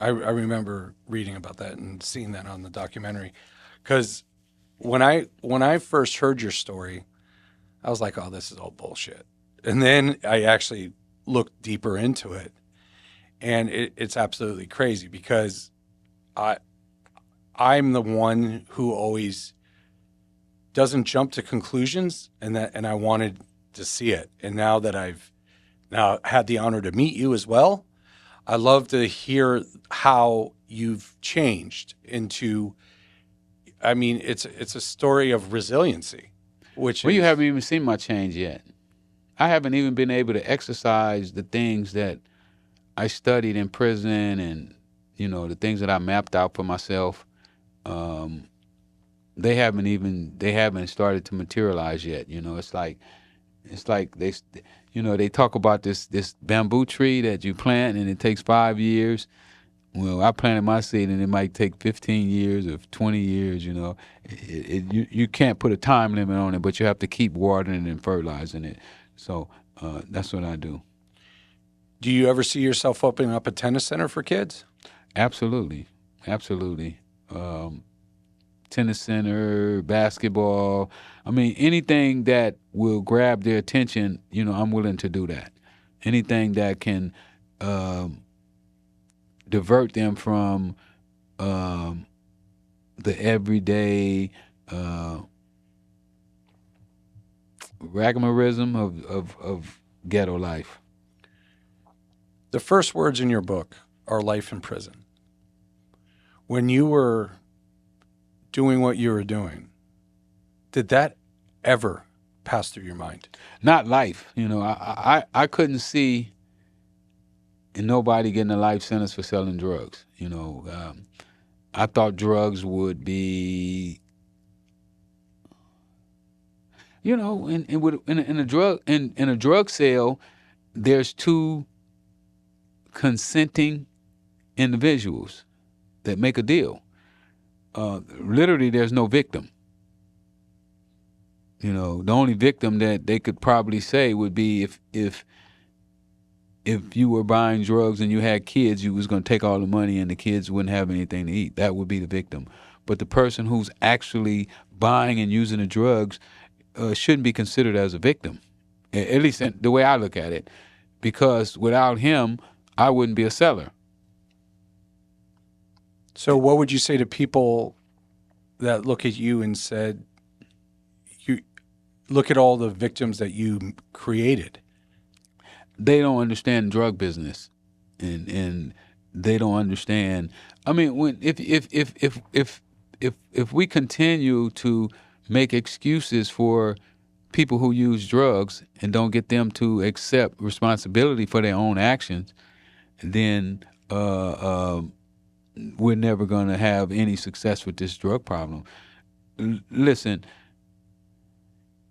Speaker 1: I remember reading about that and seeing that on the documentary. Because when I first heard your story, I was like, oh, this is all bullshit. And then I actually looked deeper into it. And it's absolutely crazy because I'm the one who always doesn't jump to conclusions, and I wanted to see it. And now that I've now had the honor to meet you as well, I love to hear how you've changed into. I mean, it's a story of resiliency, which
Speaker 2: you haven't even seen my change yet. I haven't even been able to exercise the things that I studied in prison, and you know, the things that I mapped out for myself. They haven't started to materialize yet. You know, it's like they, you know, they talk about this bamboo tree that you plant and it takes 5 years. Well, I planted my seed and it might take 15 years or 20 years. You know, you can't put a time limit on it, but you have to keep watering and fertilizing it. So that's what I do.
Speaker 1: Do you ever see yourself opening up a tennis center for kids?
Speaker 2: Absolutely. Tennis center, basketball. I mean, anything that will grab their attention, you know, I'm willing to do that. Anything that can divert them from the everyday ragamuffin of ghetto life.
Speaker 1: The first words in your book are life in prison. When you were doing what you were doing, did that ever pass through your mind?
Speaker 2: Not life. You know, I couldn't see nobody getting a life sentence for selling drugs. You know, I thought drugs would be, you know, in a drug sale, there's 2 consenting individuals that make a deal. Literally, there's no victim. You know, the only victim that they could probably say would be if you were buying drugs and you had kids, you was going to take all the money and the kids wouldn't have anything to eat. That would be the victim. But the person who's actually buying and using the drugs shouldn't be considered as a victim, at least the way I look at it, because without him, I wouldn't be a seller.
Speaker 1: So what would you say to people that look at you and said, you look at all the victims that you created?
Speaker 2: They don't understand drug business, and they don't understand. I mean, when if we continue to make excuses for people who use drugs and don't get them to accept responsibility for their own actions, then we're never going to have any success with this drug problem. Listen,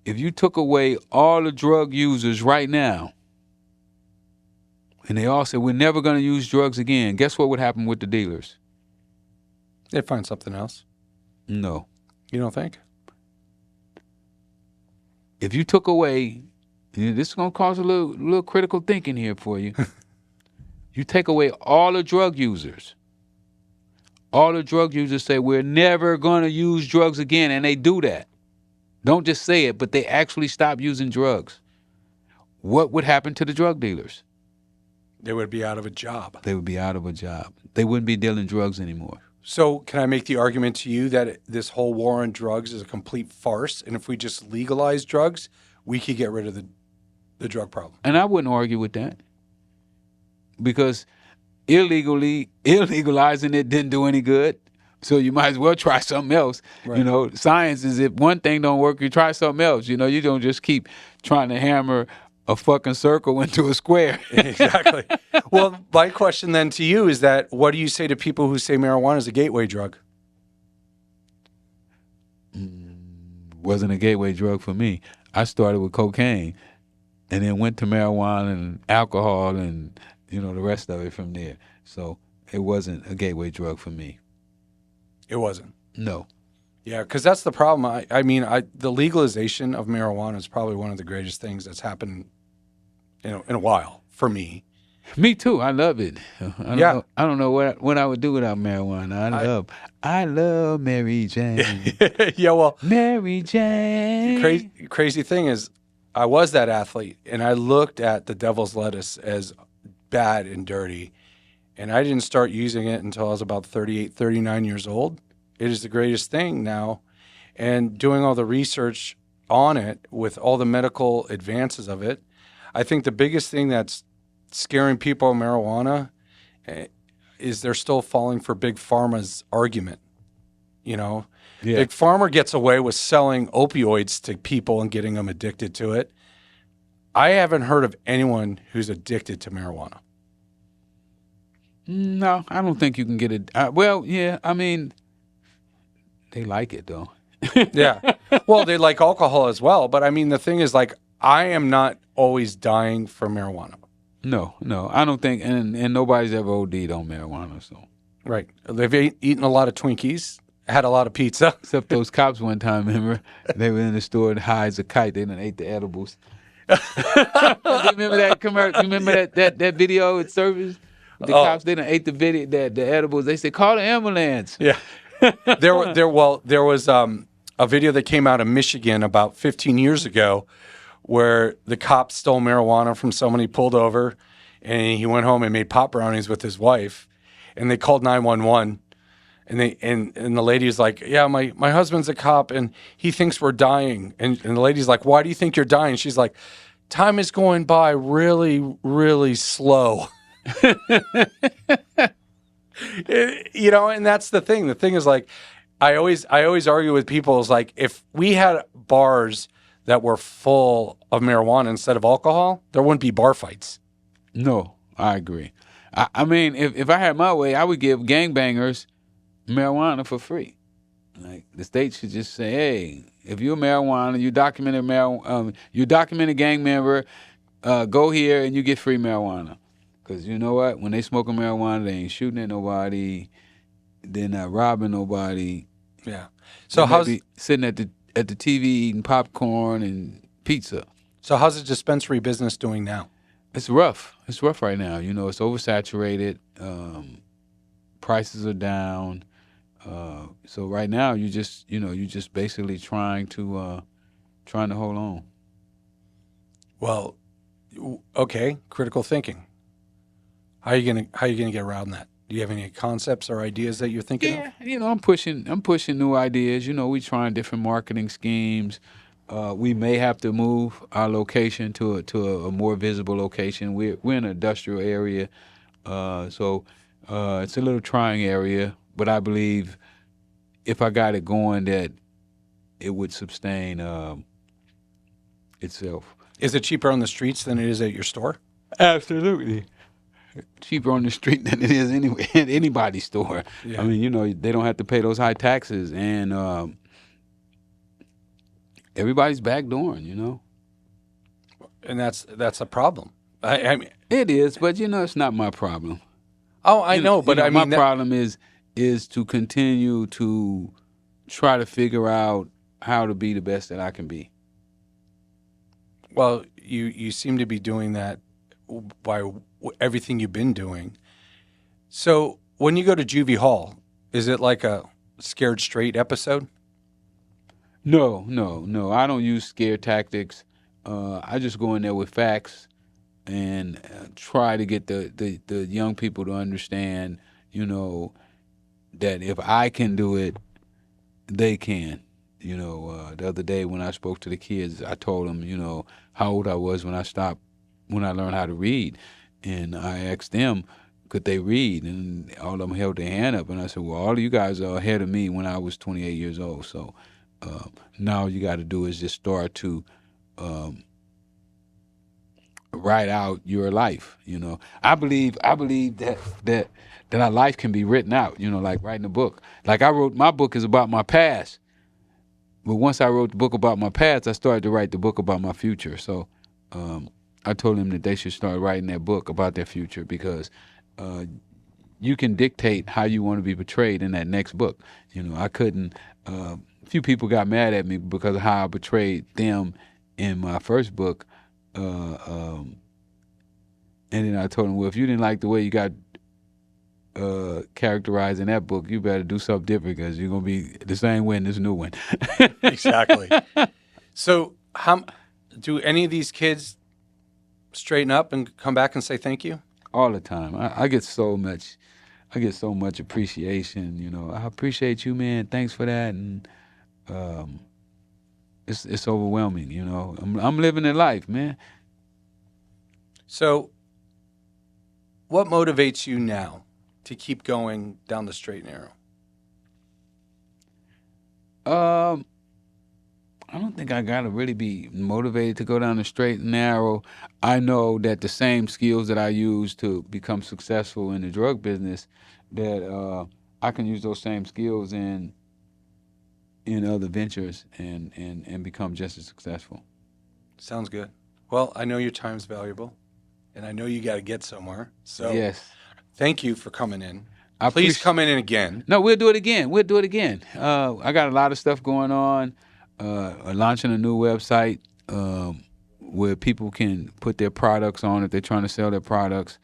Speaker 2: if you took away all the drug users right now, and they all said, we're never going to use drugs again, guess what would happen with the dealers?
Speaker 1: They'd find something else.
Speaker 2: No.
Speaker 1: You don't think?
Speaker 2: If you took away, and this is going to cause a little critical thinking here for you. You take away all the drug users. All the drug users say, we're never going to use drugs again, and they do that. Don't just say it, but they actually stop using drugs. What would happen to the drug dealers?
Speaker 1: They would be out of a job.
Speaker 2: They would be out of a job. They wouldn't be dealing drugs anymore.
Speaker 1: So can I make the argument to you that this whole war on drugs is a complete farce, and if we just legalize drugs, we could get rid of the drug problem?
Speaker 2: And I wouldn't argue with that, because illegalizing it didn't do any good. So you might as well try something else.
Speaker 1: Right.
Speaker 2: You know, science is, if one thing don't work, you try something else. You know, you don't just keep trying to hammer a fucking circle into a square.
Speaker 1: Exactly. Well, my question then to you is that, what do you say to people who say marijuana is a gateway drug?
Speaker 2: Wasn't a gateway drug for me. I started with cocaine and then went to marijuana and alcohol and, you know, the rest of it from there. So it wasn't a gateway drug for me.
Speaker 1: It wasn't.
Speaker 2: No.
Speaker 1: Yeah, because that's the problem. I mean, the legalization of marijuana is probably one of the greatest things that's happened in a while for me.
Speaker 2: Me too. I love it.
Speaker 1: Yeah.
Speaker 2: I don't know what I would do without marijuana. I love Mary Jane.
Speaker 1: Yeah, well,
Speaker 2: Mary Jane.
Speaker 1: crazy thing is, I was that athlete, and I looked at the devil's lettuce as bad and dirty, and I didn't start using it until I was about 38, 39 years old. It is the greatest thing now, and doing all the research on it with all the medical advances of it, I think the biggest thing that's scaring people of marijuana is they're still falling for Big Pharma's argument. You know,
Speaker 2: Yeah.
Speaker 1: Big Pharma gets away with selling opioids to people and getting them addicted to it. I haven't heard of anyone who's addicted to marijuana.
Speaker 2: No, I don't think you can get it. Well, yeah, I mean, they like it though.
Speaker 1: Yeah. Well, they like alcohol as well. But I mean, the thing is, like, I am not always dying for marijuana.
Speaker 2: No, I don't think, and nobody's ever OD'd on marijuana, so.
Speaker 1: Right. They've eaten a lot of Twinkies, had a lot of pizza.
Speaker 2: Except those cops one time, remember? They were in the store and high as a kite. They done ate the edibles. Remember that commercial? Remember that video at service? The cops, they done ate the edibles. They said, call the ambulance.
Speaker 1: Yeah. There was a video that came out of Michigan about 15 years ago where the cop stole marijuana from someone he pulled over, and he went home and made pot brownies with his wife, and they called 911, and the lady was like, yeah, my husband's a cop and he thinks we're dying, and the lady's like, why do you think you're dying? She's like, time is going by really, really slow. You know, and that's the thing. The thing is, like, I always argue with people is like, if we had bars that were full of marijuana instead of alcohol, there wouldn't be bar fights.
Speaker 2: No, I agree. I mean, if I had my way, I would give gangbangers marijuana for free. Like, the state should just say, hey, if you're marijuana, you documented gang member, go here and you get free marijuana. Because you know what? When they smoking marijuana, they ain't shooting at nobody. They're not robbing nobody.
Speaker 1: Yeah. So how's
Speaker 2: sitting at the TV eating popcorn and pizza?
Speaker 1: So how's the dispensary business doing now?
Speaker 2: It's rough. It's rough right now. You know, it's oversaturated. Prices are down. So right now, you just basically trying to hold on.
Speaker 1: Well, okay, critical thinking. How are you gonna get around that? Do you have any concepts or ideas that you're thinking of?
Speaker 2: Yeah, I'm pushing new ideas. We trying different marketing schemes. We may have to move our location to a more visible location. We're in an industrial area, so it's a little trying area. But I believe if I got it going, that it would sustain itself.
Speaker 1: Is it cheaper on the streets than it is at your store?
Speaker 2: Absolutely. Cheaper on the street than it is anywhere at anybody's store.
Speaker 1: Yeah.
Speaker 2: I mean, they don't have to pay those high taxes, and everybody's backdooring.
Speaker 1: And that's a problem. I mean,
Speaker 2: It is, but it's not my problem.
Speaker 1: oh, I know, but I mean,
Speaker 2: my problem is to continue to try to figure out how to be the best that I can be.
Speaker 1: well, you seem to be doing that by everything you've been doing. So when you go to Juvie Hall, is it like a scared straight episode?
Speaker 2: No. I don't use scare tactics. I just go in there with facts and try to get the young people to understand, that if I can do it, they can. The other day when I spoke to the kids, I told them, how old I was when I learned how to read. And I asked them, could they read? And all of them held their hand up. And I said, well, all of you guys are ahead of me when I was 28 years old. So now all you got to do is just start to write out your life. I believe that our life can be written out. Like writing a book. Like my book is about my past, but once I wrote the book about my past, I started to write the book about my future. So I told them that they should start writing their book about their future, because you can dictate how you want to be portrayed in that next book. I couldn't. A few people got mad at me because of how I portrayed them in my first book. And then I told them, well, if you didn't like the way you got characterized in that book, you better do something different, because you're going to be the same way in this new one.
Speaker 1: Exactly. So how do any of these kids straighten up and come back and say thank you?
Speaker 2: All the time. I get so much appreciation. I appreciate you, man. Thanks for that. And it's overwhelming. I'm living a life, man.
Speaker 1: So what motivates you now to keep going down the straight and narrow?
Speaker 2: I don't think I gotta really be motivated to go down the straight and narrow. I know that the same skills that I use to become successful in the drug business, that I can use those same skills in other ventures and become just as successful.
Speaker 1: Sounds good. Well, I know your time's valuable, and I know you got to get somewhere. So
Speaker 2: yes,
Speaker 1: thank you for coming in.
Speaker 2: I
Speaker 1: Please come in again.
Speaker 2: No, we'll do it again. I got a lot of stuff going on. Launching a new website where people can put their products on if they're trying to sell their products.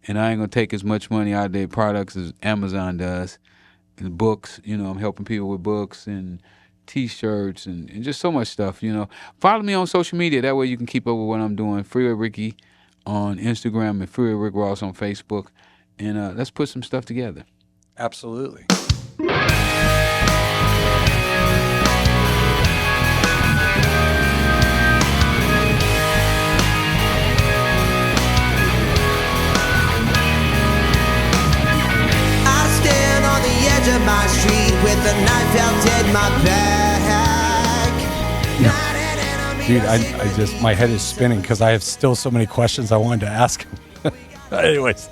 Speaker 2: And I ain't going to take as much money out of their products as Amazon does. And books, I'm helping people with books and T-shirts and just so much stuff, Follow me on social media. That way you can keep up with what I'm doing. Freeway Ricky on Instagram and Freeway Rick Ross on Facebook. And let's put some stuff together.
Speaker 1: Absolutely.
Speaker 5: Of my street with a knife held in my back.
Speaker 1: Dude, I just, my head is spinning because I have still so many questions I wanted to ask him. Anyways,